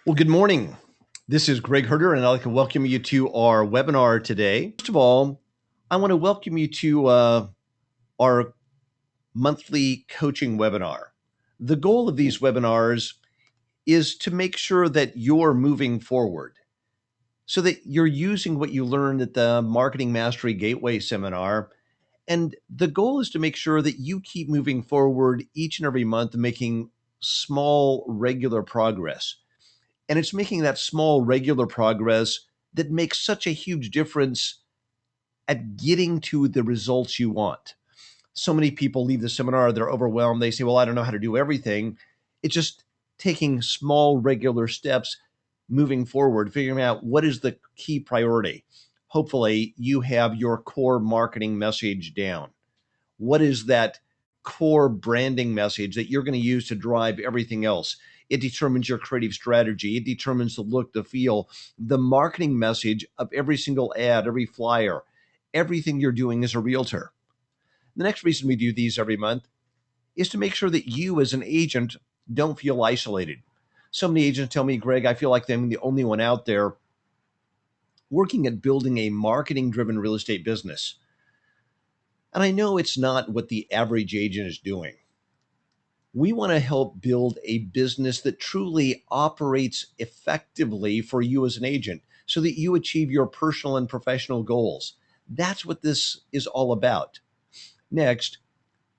Well, good morning. This is Greg Herder, and I'd like to welcome you to our webinar today. First of all, I want to welcome you to our monthly coaching webinar. The goal of these webinars is to make sure that you're moving forward so that you're using what you learned at the Marketing Mastery Gateway seminar. And the goal is to make sure that you keep moving forward each and every month, making small, regular progress. And it's making that small, regular progress that makes such a huge difference at getting to the results you want. So many people leave the seminar, they're overwhelmed. They say, well, I don't know how to do everything. It's just taking small, regular steps, moving forward, figuring out what is the key priority. Hopefully, you have your core marketing message down. What is that core branding message that you're going to use to drive everything else? It determines your creative strategy. It determines the look, the feel, the marketing message of every single ad, every flyer, everything you're doing as a realtor. The next reason we do these every month is to make sure that you as an agent don't feel isolated. So many agents tell me, Greg, I feel like I'm the only one out there working at building a marketing driven real estate business. And I know it's not what the average agent is doing. We want to help build a business that truly operates effectively for you as an agent so that you achieve your personal and professional goals. That's what this is all about. Next,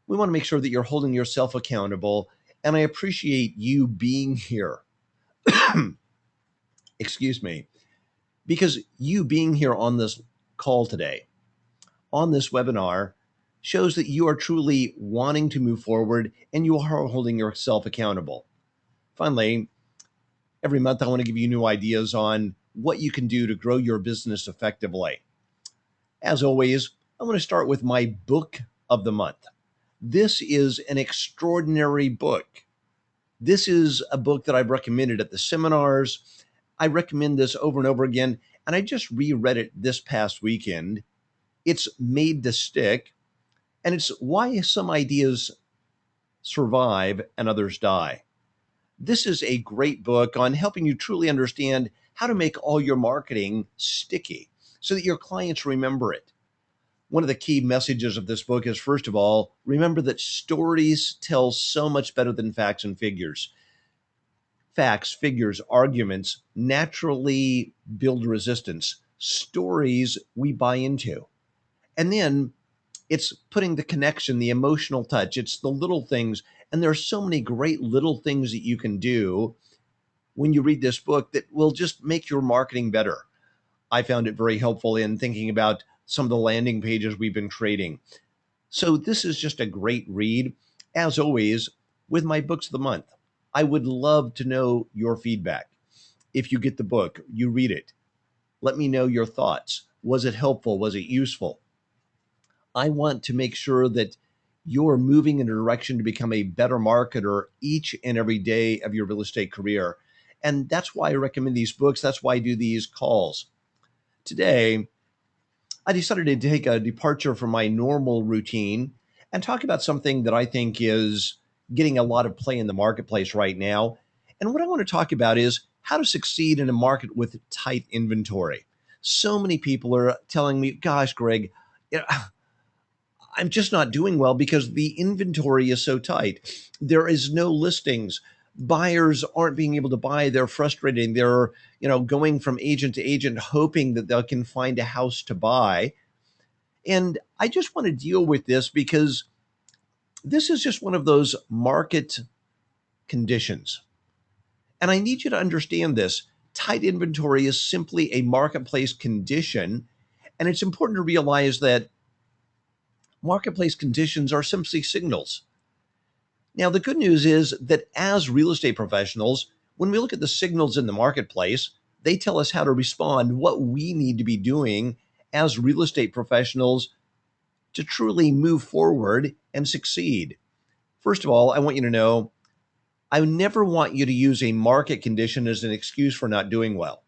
we want to make sure that you're holding yourself accountable. And I appreciate you being here. Excuse me, because you being here on this call today, on this webinar, shows that you are truly wanting to move forward and you are holding yourself accountable. Finally, every month I want to give you new ideas on what you can do to grow your business effectively. As always, I want to start with my book of the month. This is an extraordinary book. This is a book that I've recommended at the seminars. I recommend this over and over again, and I just reread it this past weekend. It's Made to Stick, and it's Why Some Ideas Survive and Others Die. This is a great book on helping you truly understand how to make all your marketing sticky so that your clients remember it. One of the key messages of this book is, first of all, remember that stories tell so much better than facts and figures. Facts, figures, arguments naturally build resistance. Stories we buy into. And then it's putting the connection, the emotional touch. It's the little things. And there are so many great little things that you can do when you read this book that will just make your marketing better. I found it very helpful in thinking about some of the landing pages we've been creating. So this is just a great read. As always, with my books of the month, I would love to know your feedback. If you get the book, you read it, let me know your thoughts. Was it helpful? Was it useful? I want to make sure that you're moving in a direction to become a better marketer each and every day of your real estate career. And that's why I recommend these books. That's why I do these calls. Today, I decided to take a departure from my normal routine and talk about something that I think is getting a lot of play in the marketplace right now. And what I want to talk about is how to succeed in a market with tight inventory. So many people are telling me, gosh, Greg, you know, I'm just not doing well because the inventory is so tight. There is no listings. Buyers aren't being able to buy. They're frustrated. They're, going from agent to agent, hoping that they can find a house to buy. And I just want to deal with this because this is just one of those market conditions. And I need you to understand this. Tight inventory is simply a marketplace condition. And it's important to realize that marketplace conditions are simply signals. Now, the good news is that as real estate professionals, when we look at the signals in the marketplace, they tell us how to respond, what we need to be doing as real estate professionals to truly move forward and succeed. First of all, I want you to know, I never want you to use a market condition as an excuse for not doing well.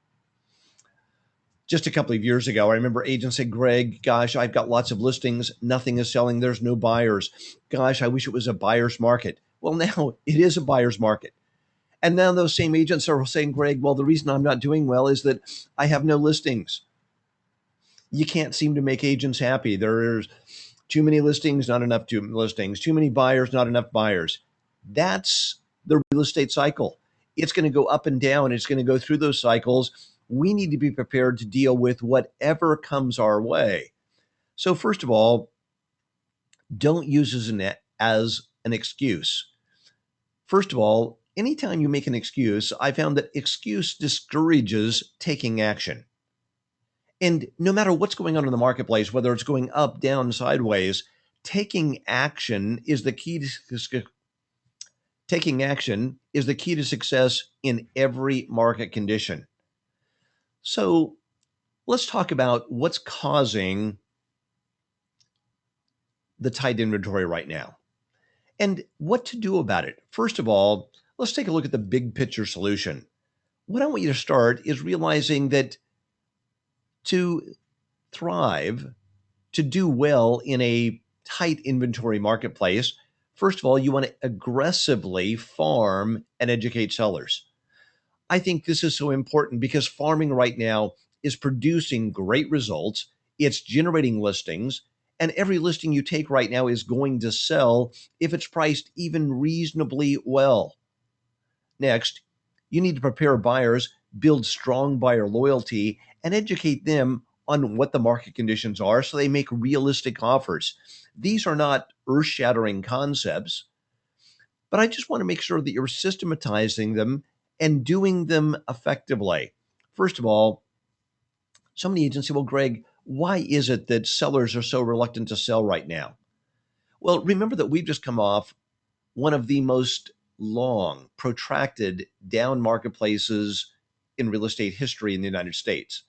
Just a couple of years ago, I remember agents said, Greg, gosh, I've got lots of listings. Nothing is selling. There's no buyers. Gosh, I wish it was a buyer's market. Well, now it is a buyer's market. And now those same agents are saying, Greg, well, the reason I'm not doing well is that I have no listings. You can't seem to make agents happy. There's too many listings, not enough listings, too many buyers, not enough buyers. That's the real estate cycle. It's going to go up and down. It's going to go through those cycles. We need to be prepared to deal with whatever comes our way. So, first of all, don't use as an excuse. First of all, anytime you make an excuse, I found that excuse discourages taking action. And no matter what's going on in the marketplace, whether it's going up, down, sideways, taking action is the key to taking action is the key to success in every market condition. So let's talk about what's causing the tight inventory right now and what to do about it. First of all, let's take a look at the big picture solution. What I want you to start is realizing that to thrive, to do well in a tight inventory marketplace, first of all, you want to aggressively farm and educate sellers. I think this is so important because farming right now is producing great results. It's generating listings, and every listing you take right now is going to sell if it's priced even reasonably well. Next, you need to prepare buyers, build strong buyer loyalty, and educate them on what the market conditions are so they make realistic offers. These are not earth shattering concepts, but I just want to make sure that you're systematizing them and doing them effectively. First of all, so many agents say, well, Greg, why is it that sellers are so reluctant to sell right now? Well, remember that we've just come off one of the most long, protracted down marketplaces in real estate history in the United States.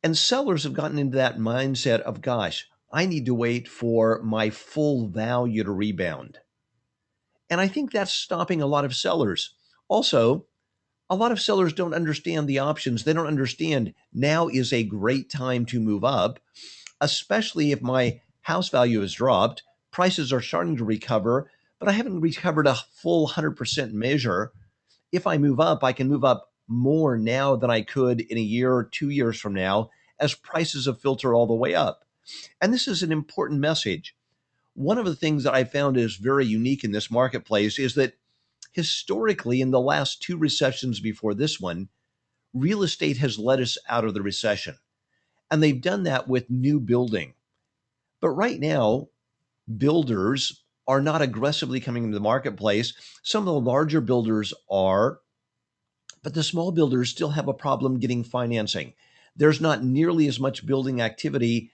And sellers have gotten into that mindset of, gosh, I need to wait for my full value to rebound. And I think that's stopping a lot of sellers. Also, a lot of sellers don't understand the options. They don't understand now is a great time to move up, especially if my house value has dropped, prices are starting to recover, but I haven't recovered a full 100% measure. If I move up, I can move up more now than I could in a year or 2 years from now as prices have filtered all the way up. And this is an important message. One of the things that I found is very unique in this marketplace is that historically, in the last two recessions before this one, real estate has led us out of the recession. And they've done that with new building. But right now, builders are not aggressively coming into the marketplace. Some of the larger builders are, but the small builders still have a problem getting financing. There's not nearly as much building activity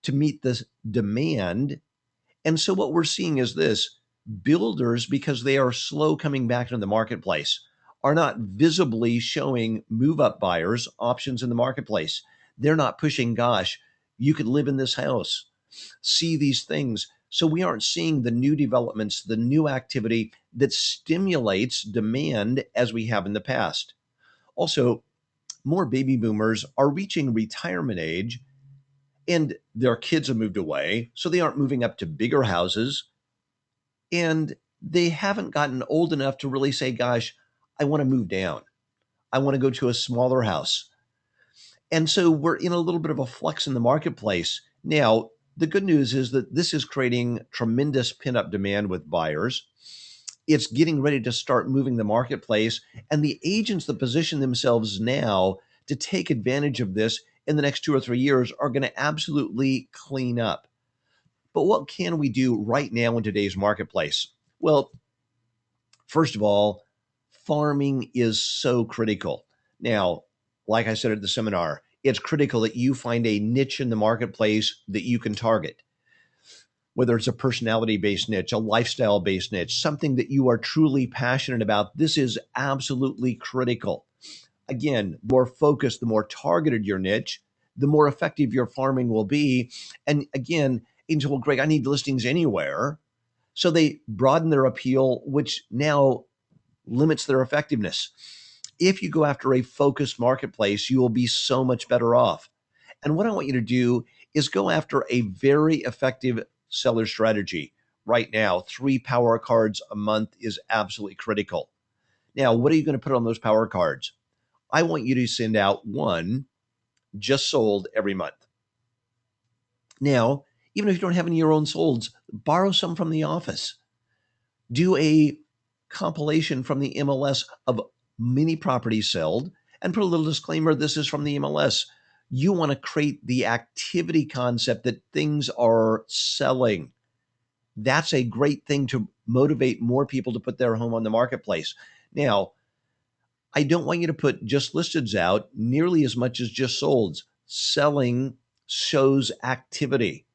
to meet the demand. And so what we're seeing is this: builders, because they are slow coming back into the marketplace, are not visibly showing move up buyers options in the marketplace. They're not pushing, gosh, you could live in this house, see these things. So we aren't seeing the new developments, the new activity that stimulates demand as we have in the past. Also, more baby boomers are reaching retirement age and their kids have moved away. So they aren't moving up to bigger houses and they haven't gotten old enough to really say, gosh, I want to move down. I want to go to a smaller house. And so we're in a little bit of a flux in the marketplace. Now, the good news is that this is creating tremendous pin-up demand with buyers. It's getting ready to start moving the marketplace, and the agents that position themselves now to take advantage of this in the next 2 or 3 years are going to absolutely clean up. But what can we do right now in today's marketplace? Well, first of all, farming is so critical. Now, like I said at the seminar, it's critical that you find a niche in the marketplace that you can target, whether it's a personality based niche, a lifestyle based niche, something that you are truly passionate about. This is absolutely critical. Again, the more focused, the more targeted your niche, the more effective your farming will be. And again, Angel, well, Greg, I need listings anywhere. So they broaden their appeal, which now limits their effectiveness. If you go after a focused marketplace, you will be so much better off. And what I want you to do is go after a very effective seller strategy. Right now, 3 power cards a month is absolutely critical. Now, what are you going to put on those power cards? I want you to send out one just sold every month. Now, even if you don't have any of your own solds, borrow some from the office. Do a compilation from the MLS of many properties sold and put a little disclaimer, this is from the MLS. You want to create the activity concept that things are selling. That's a great thing to motivate more people to put their home on the marketplace. Now, I don't want you to put just listeds out nearly as much as just solds. Selling shows activity.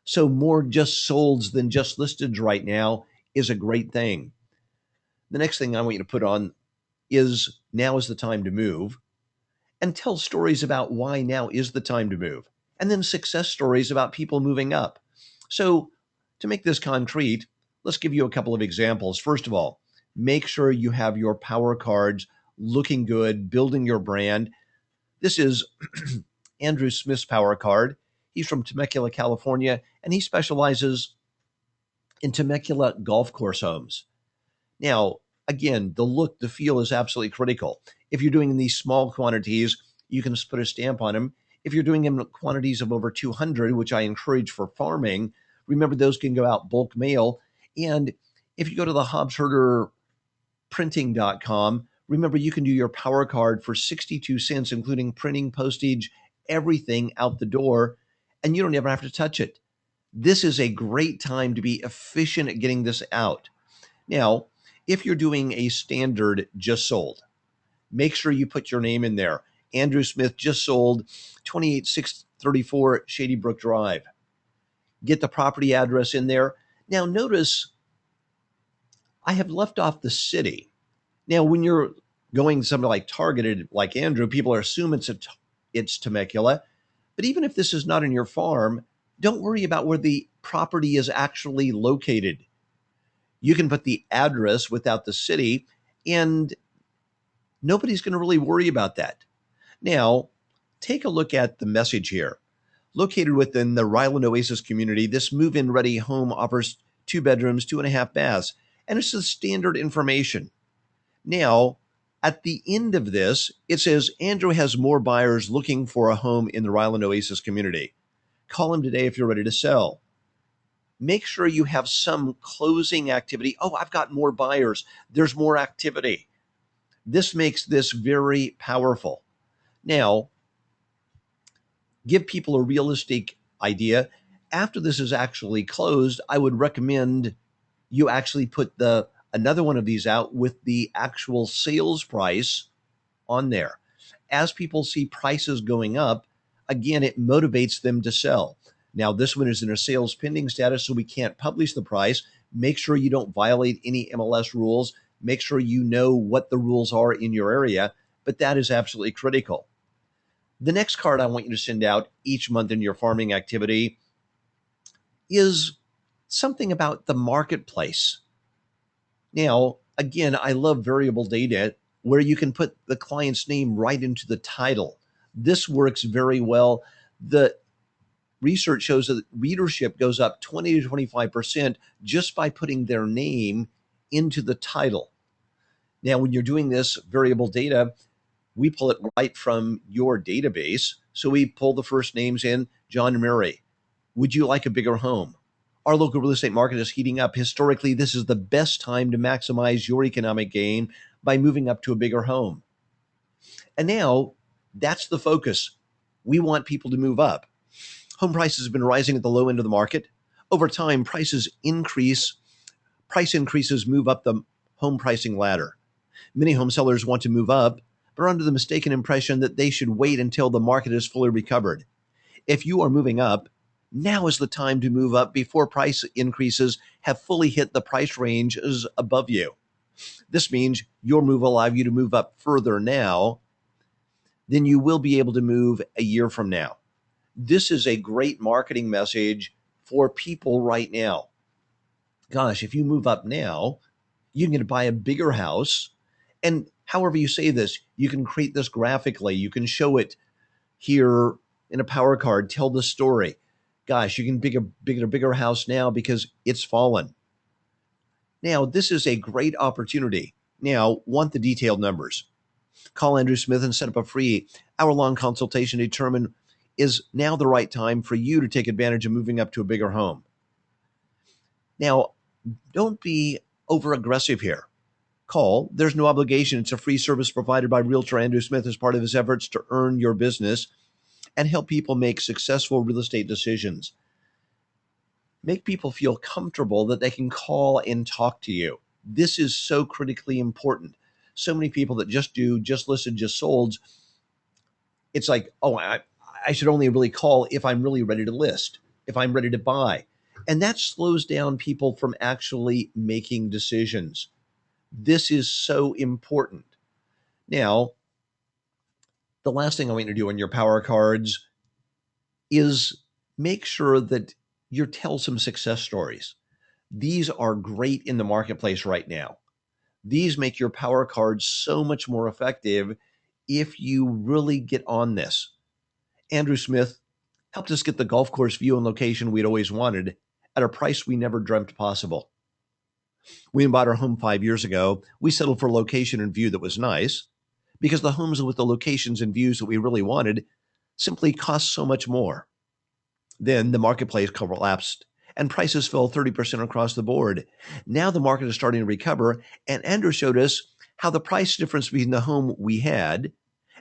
So more just solds than just listeds right now is a great thing. The next thing I want you to put on is now is the time to move, and tell stories about why now is the time to move, and then success stories about people moving up. So to make this concrete, let's give you a couple of examples. First of all, make sure you have your power cards looking good, building your brand. This is Andrew Smith's power card. He's from Temecula, California, and he specializes in Temecula golf course homes. Now, again, the look, the feel is absolutely critical. If you're doing in these small quantities, you can just put a stamp on them. If you're doing in quantities of over 200, which I encourage for farming, remember those can go out bulk mail. And if you go to the HobsHerderPrinting.com, remember you can do your power card for 62 cents, including printing, postage, everything out the door, and you don't ever have to touch it. This is a great time to be efficient at getting this out. Now, if you're doing a standard just sold, make sure you put your name in there. Andrew Smith just sold 28634 Shady Brook Drive. Get the property address in there. Now, notice I have left off the city. Now, when you're going something like targeted, like Andrew, people are assuming it's Temecula. But even if this is not in your farm, don't worry about where the property is actually located. You can put the address without the city, and nobody's going to really worry about that. Now, take a look at the message here. Located within the Ryland Oasis community, this move-in ready home offers 2 bedrooms, 2.5 baths, and it's the standard information. Now, at the end of this, it says Andrew has more buyers looking for a home in the Ryland Oasis community. Call him today if you're ready to sell. Make sure you have some closing activity. Oh, I've got more buyers. There's more activity. This makes this very powerful. Now, give people a realistic idea. After this is actually closed, I would recommend you actually put another one of these out with the actual sales price on there. As people see prices going up, again, it motivates them to sell. Now, this one is in a sales pending status, so we can't publish the price. Make sure you don't violate any MLS rules. Make sure you know what the rules are in your area, but that is absolutely critical. The next card I want you to send out each month in your farming activity is something about the marketplace. Now, again, I love variable data where you can put the client's name right into the title. This works very well. The research shows that readership goes up 20 to 25% just by putting their name into the title. Now, when you're doing this variable data, we pull it right from your database. So we pull the first names in. John and Mary, would you like a bigger home? Our local real estate market is heating up. Historically, this is the best time to maximize your economic gain by moving up to a bigger home. And now that's the focus. We want people to move up. Home prices have been rising at the low end of the market. Over time, price increases move up the home pricing ladder. Many home sellers want to move up, but are under the mistaken impression that they should wait until the market is fully recovered. If you are moving up, now is the time to move up before price increases have fully hit the price ranges above you. This means your move will allow you to move up further now than you will be able to move a year from now. This is a great marketing message for people right now. Gosh, if you move up now, you can buy a bigger house. And however you say this, you can create this graphically. You can show it here in a power card, tell the story. Gosh, you can build a bigger house now because it's fallen. Now, this is a great opportunity. now want the detailed numbers. Call Andrew Smith and set up a free hour-long consultation to determine is now the right time for you to take advantage of moving up to a bigger home. Now, don't be over-aggressive here. Call. There's no obligation. It's a free service provided by Realtor Andrew Smith as part of his efforts to earn your business and help people make successful real estate decisions. Make people feel comfortable that they can call and talk to you. This is so critically important. So many people that just listen, just sold. It's like, oh, I should only really call if I'm really ready to list, if I'm ready to buy. And that slows down people from actually making decisions. This is so important. Now, the last thing I want you to do on your power cards is make sure that you tell some success stories. These are great in the marketplace right now. These make your power cards so much more effective if you really get on this. Andrew Smith helped us get the golf course view and location we'd always wanted at a price we never dreamt possible. We bought our home 5 years ago. We settled for a location and view that was nice because the homes with the locations and views that we really wanted simply cost so much more. Then the marketplace collapsed and prices fell 30% across the board. Now the market is starting to recover, and Andrew showed us how the price difference between the home we had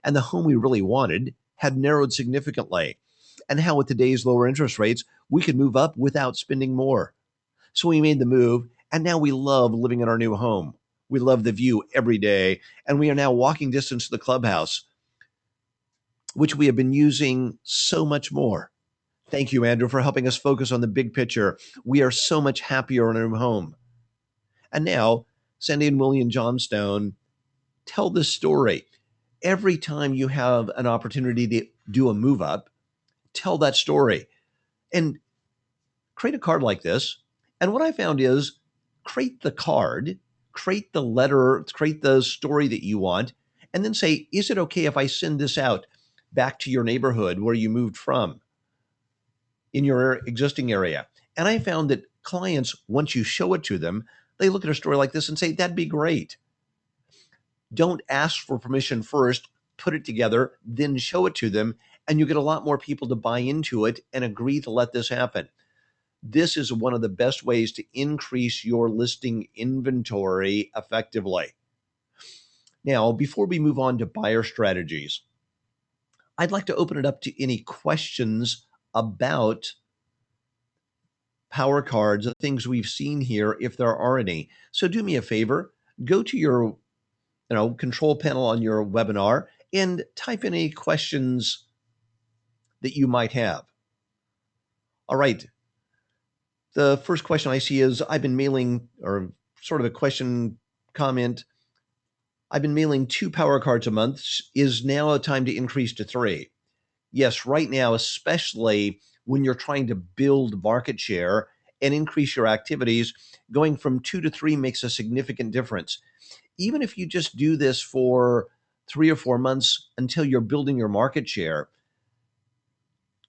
and the home we really wanted had narrowed significantly, and how with today's lower interest rates, we could move up without spending more. So we made the move, and now we love living in our new home. We love the view every day, and we are now walking distance to the clubhouse, which we have been using so much more. Thank you, Andrew, for helping us focus on the big picture. We are so much happier in our new home. And now, Sandy and William Johnstone tell this story. Every time you have an opportunity to do a move up, tell that story and create a card like this. And what I found is create the card, create the letter, create the story that you want, and then say, is it okay if I send this out back to your neighborhood where you moved from in your existing area? And I found that clients, once you show it to them, they look at a story like this and say, that'd be great. Don't ask for permission first, put it together, then show it to them, and you get a lot more people to buy into it and agree to let this happen. This is one of the best ways to increase your listing inventory effectively. Now, before we move on to buyer strategies, I'd like to open it up to any questions about power cards, the things we've seen here, if there are any. So do me a favor, go to your control panel on your webinar and type in any questions that you might have. All right. The first question I see is I've been mailing, or sort of a question comment. I've been mailing 2 power cards a month. Is now a time to increase to 3? Yes, right now, especially when you're trying to build market share and increase your activities, going from 2 to 3 makes a significant difference. Even if you just do this for 3 or 4 months until you're building your market share,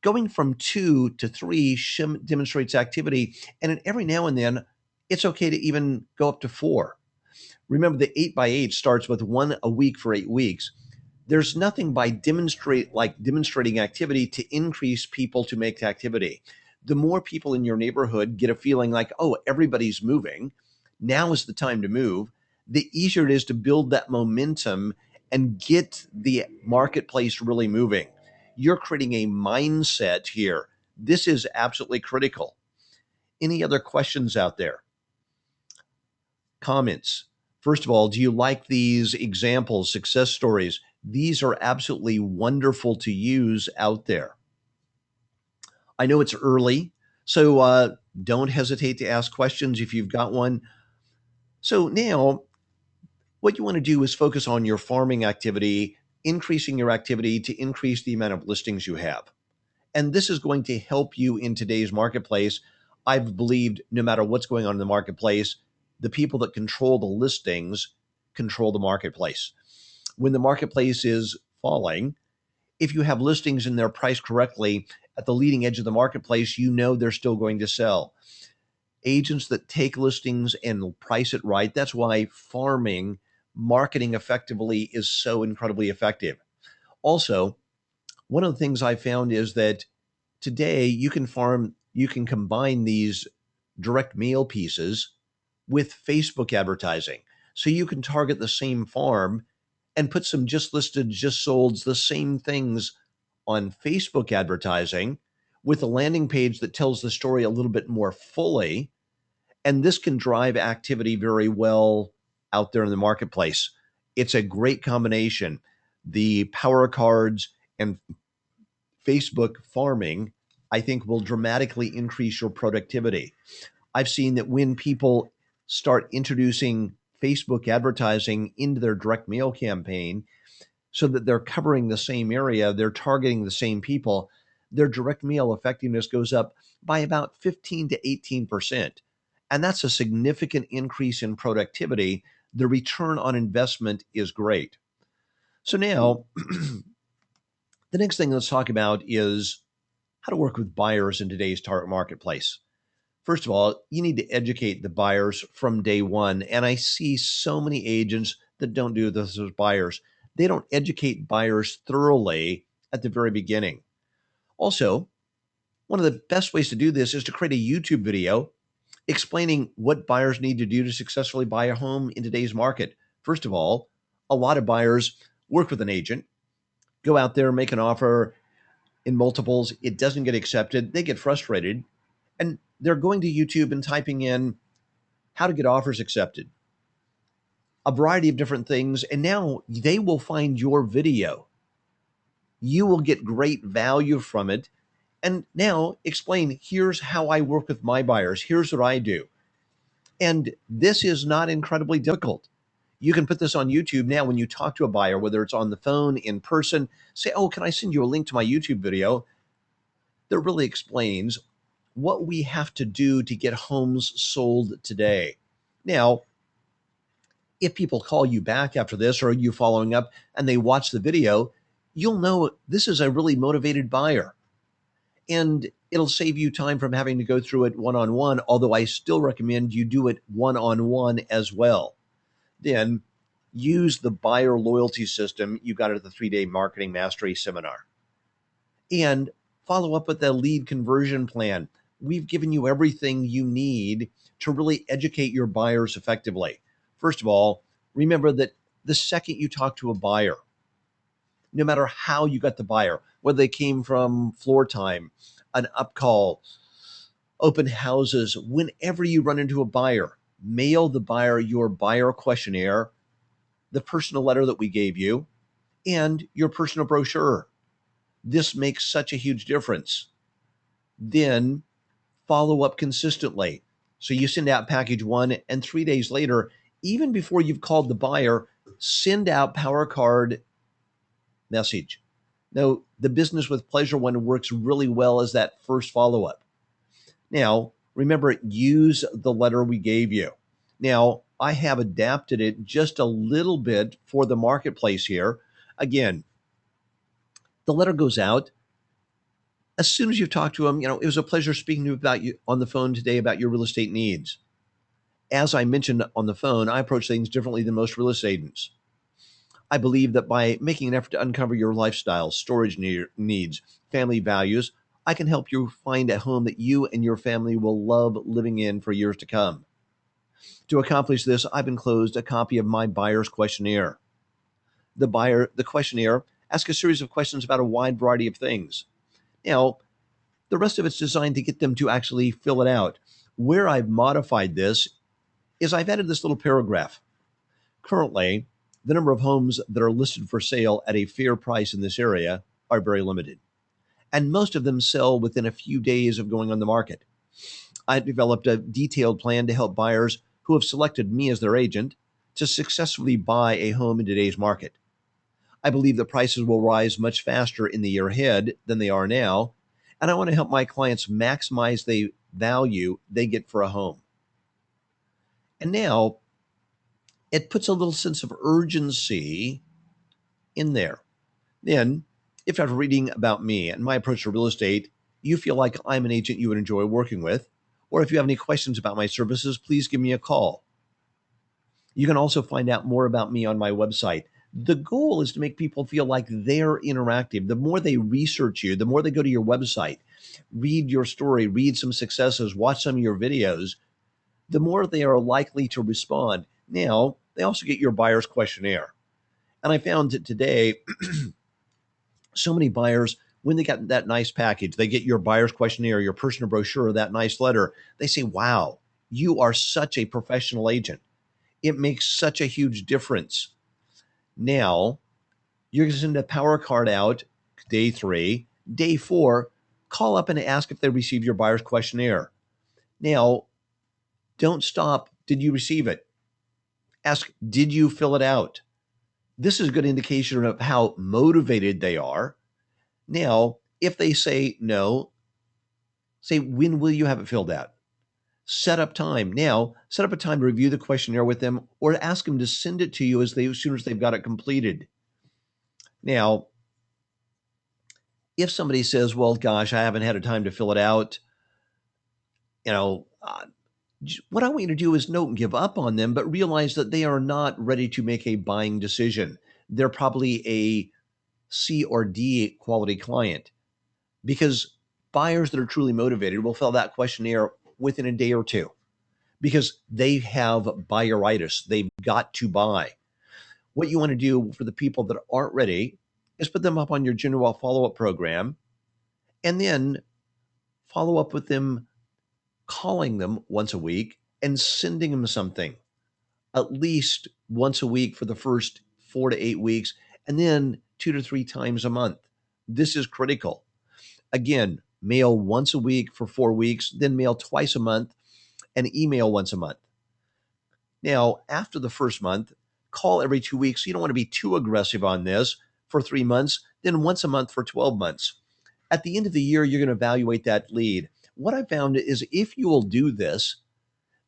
going from 2 to 3 demonstrates activity. And every now and then, it's okay to even go up to 4. Remember, the 8x8 starts with 1 a week for 8 weeks. There's nothing by demonstrating activity to increase people to make activity. The more people in your neighborhood get a feeling like, oh, everybody's moving, now is the time to move, the easier it is to build that momentum and get the marketplace really moving. You're creating a mindset here. This is absolutely critical. Any other questions out there? Comments? First of all, do you like these examples, success stories? These are absolutely wonderful to use out there. I know it's early, so don't hesitate to ask questions if you've got one. So now, what you want to do is focus on your farming activity, increasing your activity to increase the amount of listings you have. And this is going to help you in today's marketplace. I've believed no matter what's going on in the marketplace, the people that control the listings control the marketplace. When the marketplace is falling, if you have listings and they're priced correctly at the leading edge of the marketplace, you know they're still going to sell. Agents that take listings and price it right, that's why farming marketing effectively is so incredibly effective. Also, one of the things I found is that today you can combine these direct mail pieces with Facebook advertising. So you can target the same farm and put some just listed, just solds, the same things on Facebook advertising with a landing page that tells the story a little bit more fully. And this can drive activity very well out there in the marketplace. It's a great combination. The power cards and Facebook farming, I think, will dramatically increase your productivity. I've seen that when people start introducing Facebook advertising into their direct mail campaign so that they're covering the same area, they're targeting the same people, their direct mail effectiveness goes up by about 15 to 18%. And that's a significant increase in productivity. The return on investment is great. So now, the next thing let's talk about is how to work with buyers in today's target marketplace. First of all, you need to educate the buyers from day one. And I see so many agents that don't do this with buyers. They don't educate buyers thoroughly at the very beginning. Also, one of the best ways to do this is to create a YouTube video explaining what buyers need to do to successfully buy a home in today's market. First of all, a lot of buyers work with an agent, go out there, make an offer in multiples, it doesn't get accepted, they get frustrated, and they're going to YouTube and typing in how to get offers accepted, a variety of different things, and now they will find your video. You will get great value from it. And now explain, here's how I work with my buyers. Here's what I do. And this is not incredibly difficult. You can put this on YouTube now when you talk to a buyer, whether it's on the phone, in person, say, oh, can I send you a link to my YouTube video that really explains what we have to do to get homes sold today. Now, if people call you back after this or you following up and they watch the video, you'll know this is a really motivated buyer. And it'll save you time from having to go through it one-on-one, although I still recommend you do it one-on-one as well. Then use the buyer loyalty system you got at the 3-day marketing mastery seminar. And follow up with the lead conversion plan. We've given you everything you need to really educate your buyers effectively. First of all, remember that the second you talk to a buyer, no matter how you got the buyer, whether they came from floor time, an up call, open houses, whenever you run into a buyer, mail the buyer your buyer questionnaire, the personal letter that we gave you, and your personal brochure. This makes such a huge difference. Then follow up consistently. So you send out package one, and 3 days later, even before you've called the buyer, send out power card message. Now, the business with pleasure one works really well as that first follow up. Now, remember, use the letter we gave you. Now, I have adapted it just a little bit for the marketplace here. Again, the letter goes out as soon as you've talked to them. You know, it was a pleasure speaking to you about you on the phone today about your real estate needs. As I mentioned on the phone, I approach things differently than most real estate agents. I believe that by making an effort to uncover your lifestyle, storage needs, family values, I can help you find a home that you and your family will love living in for years to come. To accomplish this, I've enclosed a copy of my buyer's questionnaire. The questionnaire asks a series of questions about a wide variety of things. Now, the rest of it's designed to get them to actually fill it out. Where I've modified this is I've added this little paragraph. Currently, the number of homes that are listed for sale at a fair price in this area are very limited, and most of them sell within a few days of going on the market. I've developed a detailed plan to help buyers who have selected me as their agent to successfully buy a home in today's market. I believe that prices will rise much faster in the year ahead than they are now, and I want to help my clients maximize the value they get for a home. And now it puts a little sense of urgency in there. Then, if after reading about me and my approach to real estate, you feel like I'm an agent you would enjoy working with, or if you have any questions about my services, please give me a call. You can also find out more about me on my website. The goal is to make people feel like they're interactive. The more they research you, the more they go to your website, read your story, read some successes, watch some of your videos, the more they are likely to respond. Now, they also get your buyer's questionnaire. And I found that today, so many buyers, when they got that nice package, they get your buyer's questionnaire, your personal brochure, that nice letter, they say, wow, you are such a professional agent. It makes such a huge difference. Now, you're going to send a power card out day 3. Day 4, call up and ask if they received your buyer's questionnaire. Now, don't stop. Did you receive it? Ask, did you fill it out? This is a good indication of how motivated they are. Now, if they say no, say, when will you have it filled out? Set up time. Now, set up a time to review the questionnaire with them or ask them to send it to you as soon as they've got it completed. Now, if somebody says, well, gosh, I haven't had a time to fill it out, you know, what I want you to do is don't give up on them, but realize that they are not ready to make a buying decision. They're probably a C or D quality client, because buyers that are truly motivated will fill that questionnaire within a day or two because they have buyeritis. They've got to buy. What you want to do for the people that aren't ready is put them up on your general follow-up program and then follow up with them, calling them once a week and sending them something at least once a week for the first 4 to 8 weeks, and then 2 to 3 times a month. This is critical. Again, mail once a week for 4 weeks, then mail twice a month, and email once a month. Now, after the first month, call every 2 weeks. You don't want to be too aggressive on this for 3 months, then once a month for 12 months. At the end of the year, you're going to evaluate that lead. What I found is if you will do this,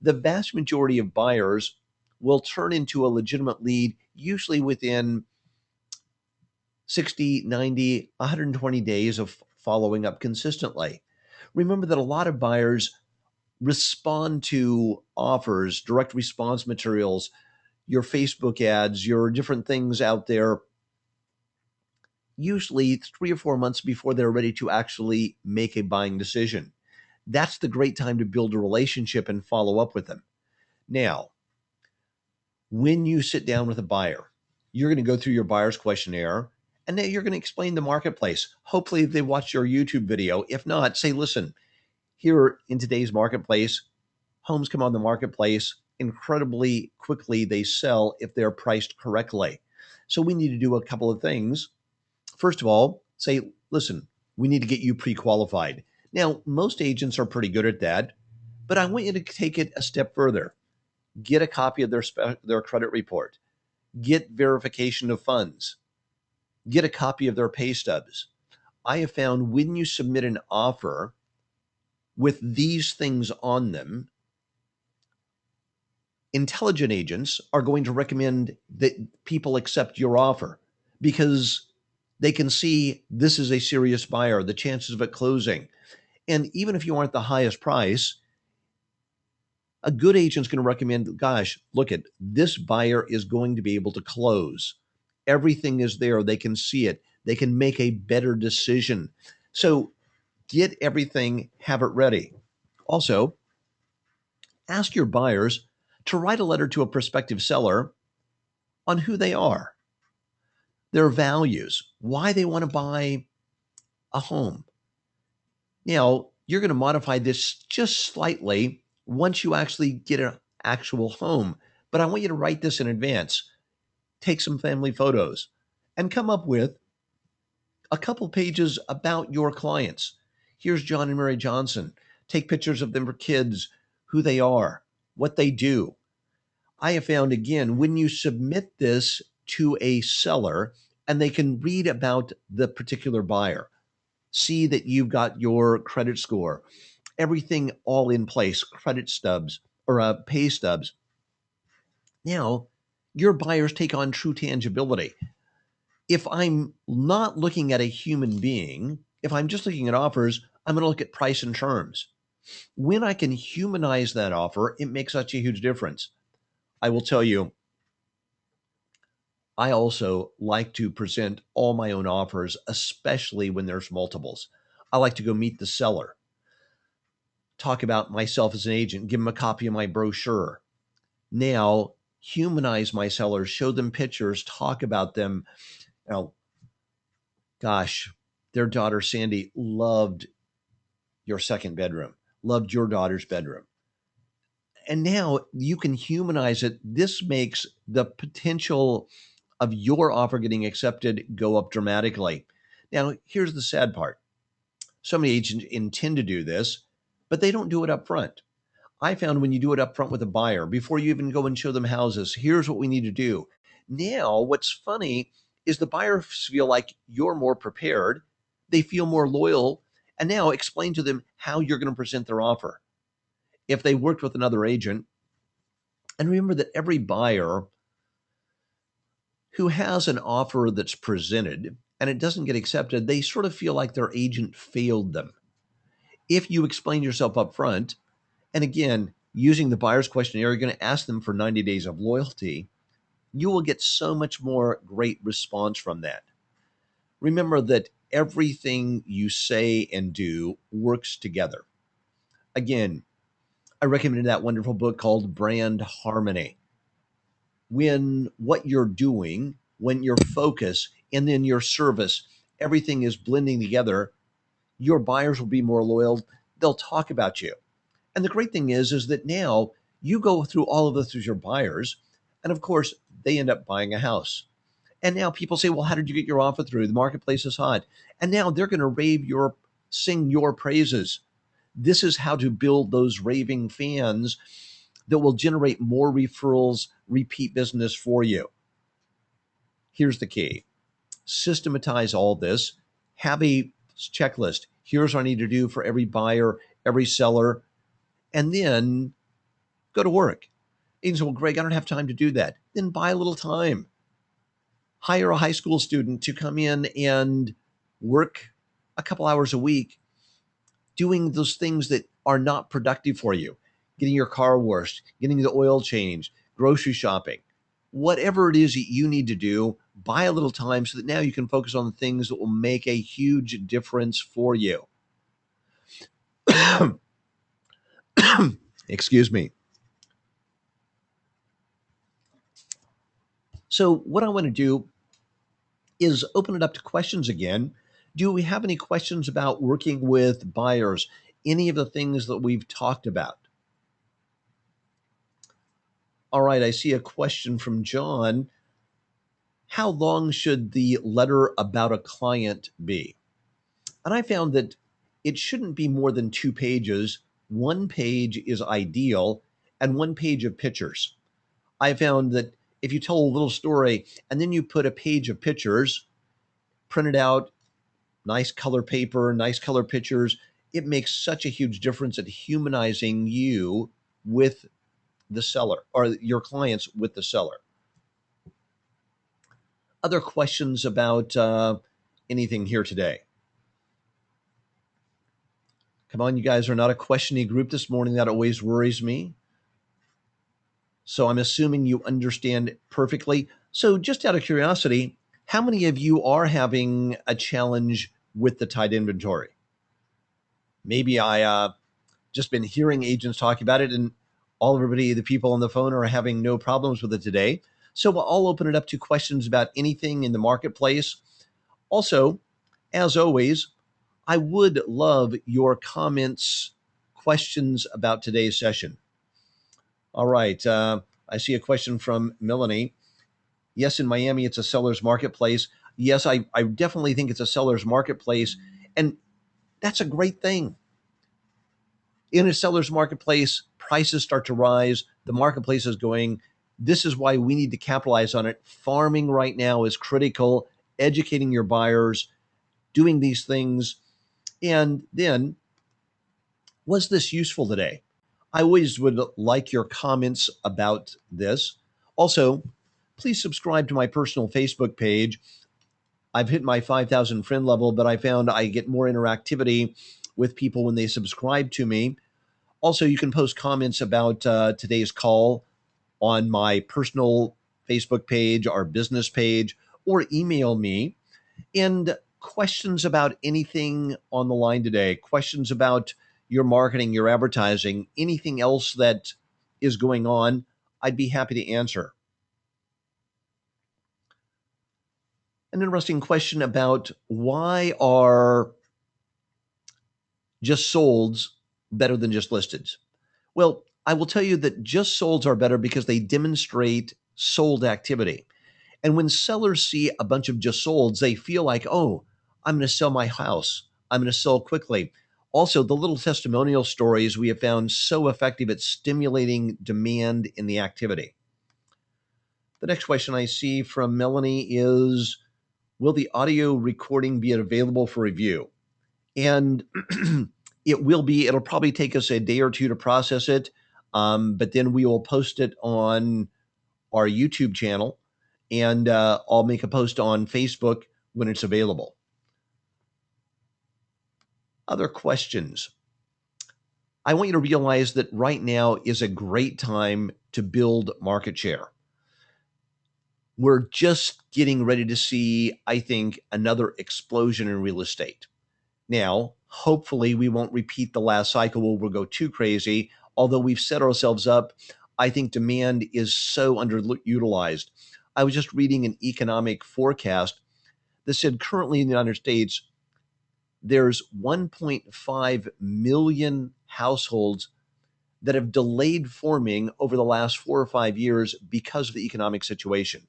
the vast majority of buyers will turn into a legitimate lead, usually within 60, 90, 120 days of following up consistently. Remember that a lot of buyers respond to offers, direct response materials, your Facebook ads, your different things out there, usually 3 or 4 months before they're ready to actually make a buying decision. That's the great time to build a relationship and follow up with them. Now, when you sit down with a buyer, you're going to go through your buyer's questionnaire and then you're going to explain the marketplace. Hopefully, they watch your YouTube video. If not, say, listen, here in today's marketplace, homes come on the marketplace incredibly quickly. They sell if they're priced correctly. So we need to do a couple of things. First of all, say, listen, we need to get you pre-qualified. Now, most agents are pretty good at that, but I want you to take it a step further. Get a copy of their credit report. Get verification of funds. Get a copy of their pay stubs. I have found when you submit an offer with these things on them, intelligent agents are going to recommend that people accept your offer because they can see this is a serious buyer, the chances of it closing. And even if you aren't the highest price, a good agent's going to recommend, gosh, look at this buyer is going to be able to close. Everything is there. They can see it. They can make a better decision. So get everything, have it ready. Also, ask your buyers to write a letter to a prospective seller on who they are, their values, why they want to buy a home. Now, you're going to modify this just slightly once you actually get an actual home. But I want you to write this in advance. Take some family photos and come up with a couple pages about your clients. Here's John and Mary Johnson. Take pictures of their kids, who they are, what they do. I have found, again, when you submit this to a seller and they can read about the particular buyer, see that you've got your credit score, everything all in place, credit stubs or pay stubs. Now, your buyers take on true tangibility. If I'm not looking at a human being, if I'm just looking at offers, I'm going to look at price and terms. When I can humanize that offer, it makes such a huge difference. I will tell you, I also like to present all my own offers, especially when there's multiples. I like to go meet the seller, talk about myself as an agent, give them a copy of my brochure. Now, humanize my sellers, show them pictures, talk about them. Now, gosh, their daughter Sandy loved your second bedroom, loved your daughter's bedroom. And now you can humanize it. This makes the potential of your offer getting accepted go up dramatically. Now, here's the sad part. So many agents intend to do this, but they don't do it up front. I found when you do it up front with a buyer, before you even go and show them houses, here's what we need to do. Now, what's funny is the buyers feel like you're more prepared, they feel more loyal, and now explain to them how you're going to present their offer. If they worked with another agent, and remember that every buyer who has an offer that's presented and it doesn't get accepted, they sort of feel like their agent failed them. If you explain yourself up front, and again, using the buyer's questionnaire, you're going to ask them for 90 days of loyalty, you will get so much more great response from that. Remember that everything you say and do works together. Again, I recommend that wonderful book called Brand Harmony. When what you're doing, when your focus, and then your service, everything is blending together, your buyers will be more loyal. They'll talk about you. And the great thing is that now you go through all of this with your buyers, and of course, they end up buying a house. And now people say, well, how did you get your offer through? The marketplace is hot. And now they're going to sing your praises. This is how to build those raving fans that will generate more referrals, repeat business for you. Here's the key. Systematize all this. Have a checklist. Here's what I need to do for every buyer, every seller, and then go to work. And you say, well, Greg, I don't have time to do that. Then buy a little time. Hire a high school student to come in and work a couple hours a week doing those things that are not productive for you. Getting your car washed, getting the oil changed, grocery shopping, whatever it is that you need to do, buy a little time so that now you can focus on the things that will make a huge difference for you. Excuse me. So what I want to do is open it up to questions again. Do we have any questions about working with buyers? Any of the things that we've talked about? All right, I see a question from John. How long should the letter about a client be? And I found that it shouldn't be more than 2 pages. 1 page is ideal, and 1 page of pictures. I found that if you tell a little story and then you put a page of pictures printed out, nice color paper, nice color pictures, it makes such a huge difference at humanizing you with the seller or your clients with the seller. Other questions about anything here today? Come on, you guys are not a questioning group this morning. That always worries me. So I'm assuming you understand perfectly. So just out of curiosity, how many of you are having a challenge with the tight inventory? Maybe I just been hearing agents talk about it, and everybody, the people on the phone, are having no problems with it today. So I'll open it up to questions about anything in the marketplace. Also, as always, I would love your comments, questions about today's session. All right. I see a question from Melanie. Yes, in Miami, it's a seller's marketplace. Yes, I definitely think it's a seller's marketplace. And that's a great thing. In a seller's marketplace, prices start to rise. The marketplace is going. This is why we need to capitalize on it. Farming right now is critical. Educating your buyers, doing these things. And then, was this useful today? I always would like your comments about this. Also, please subscribe to my personal Facebook page. I've hit my 5,000 friend level, but I found I get more interactivity with people when they subscribe to me. Also, you can post comments about today's call on my personal Facebook page, our business page, or email me. And questions about anything on the line today, questions about your marketing, your advertising, anything else that is going on, I'd be happy to answer. An interesting question about why are just solds better than just listeds? Well, I will tell you that just solds are better because they demonstrate sold activity. And when sellers see a bunch of just solds, they feel like, oh, I'm going to sell my house. I'm going to sell quickly. Also, the little testimonial stories we have found so effective at stimulating demand in the activity. The next question I see from Melanie is, will the audio recording be available for review? And it will be. It'll probably take us a day or two to process it, but then we will post it on our YouTube channel, and I'll make a post on Facebook when it's available. Other questions? I want you to realize that right now is a great time to build market share. We're just getting ready to see, I think, another explosion in real estate. Now, hopefully, we won't repeat the last cycle where we'll go too crazy. Although we've set ourselves up, I think demand is so underutilized. I was just reading an economic forecast that said currently in the United States, there's 1.5 million households that have delayed forming over the last 4 or 5 years because of the economic situation.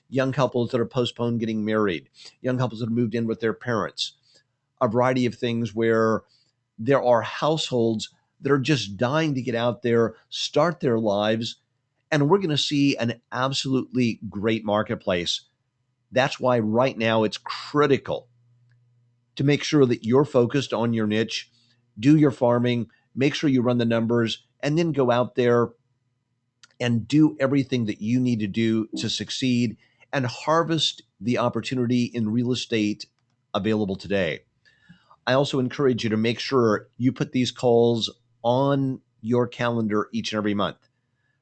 Young couples that are postponed getting married, young couples that have moved in with their parents, a variety of things where there are households that are just dying to get out there, start their lives, and we're going to see an absolutely great marketplace. That's why right now it's critical to make sure that you're focused on your niche, do your farming, make sure you run the numbers, and then go out there and do everything that you need to do to succeed and harvest the opportunity in real estate available today. I also encourage you to make sure you put these calls on your calendar each and every month.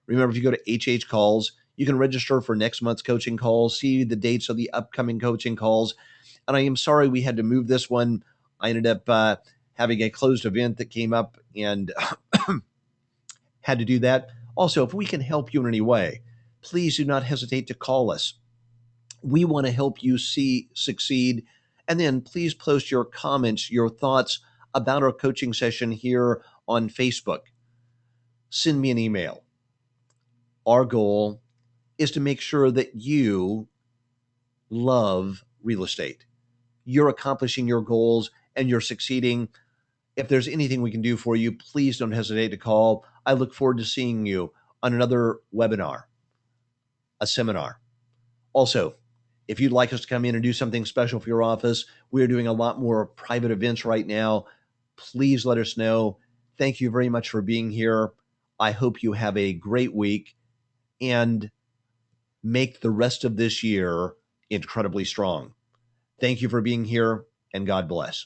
Remember, if you go to HH Calls, you can register for next month's coaching calls, see the dates of the upcoming coaching calls. And I am sorry we had to move this one. I ended up having a closed event that came up and had to do that. Also, if we can help you in any way, please do not hesitate to call us. We want to help you succeed. And then please post your comments, your thoughts about our coaching session here on Facebook. Send me an email. Our goal is to make sure that you love real estate. You're accomplishing your goals and you're succeeding. If there's anything we can do for you, please don't hesitate to call. I look forward to seeing you on another webinar, a seminar. Also, if you'd like us to come in and do something special for your office, we're doing a lot more private events right now. Please let us know. Thank you very much for being here. I hope you have a great week and make the rest of this year incredibly strong. Thank you for being here, and God bless.